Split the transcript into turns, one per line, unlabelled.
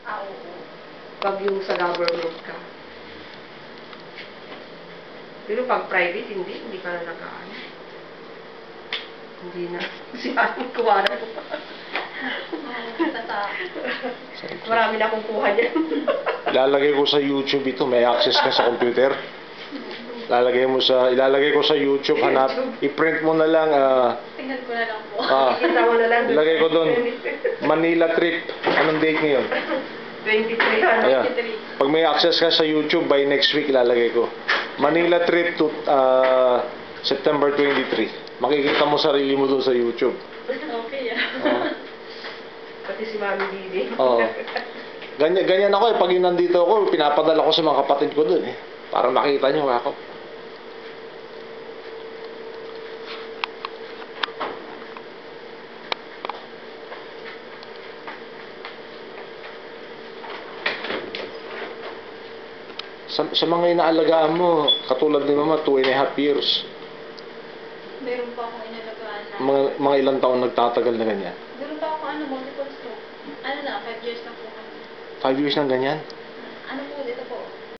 Oo.
Pag yung sa government ka. Pero pag private, hindi ka na nakaano. Hindi na. Si Anong kuwara ko pa. Marami na akong kuha dyan.
Ilalagay ko sa YouTube ito, may access ka sa computer. Ilalagay ko sa YouTube, hanap, i-print mo na lang,
Tingnan ko na lang po.
Kita mo na lang.
ilagay ko doon, Manila trip. Anong date ngayon?
23 ano?
Ayan. Pag may access ka sa YouTube, by next week ilalagay ko. Manila trip to September 23. Makikita mo sarili mo doon sa YouTube.
Okay,
Pati si Mami Didi.
Oo. Ganyan ako eh. Pag yun nandito ako, pinapadala ko sa mga kapatid ko doon eh. Para makita nyo ako. Sa mga inaalagaan mo, katulad ni Mama, 2.5 years.
Meron pa akong inalagaan na.
Mga ilang taon nagtatagal na ganyan.
Meron pa ako multiple stroke. 5 years na po kami.
5 years na ganyan.
Ano po, dito po.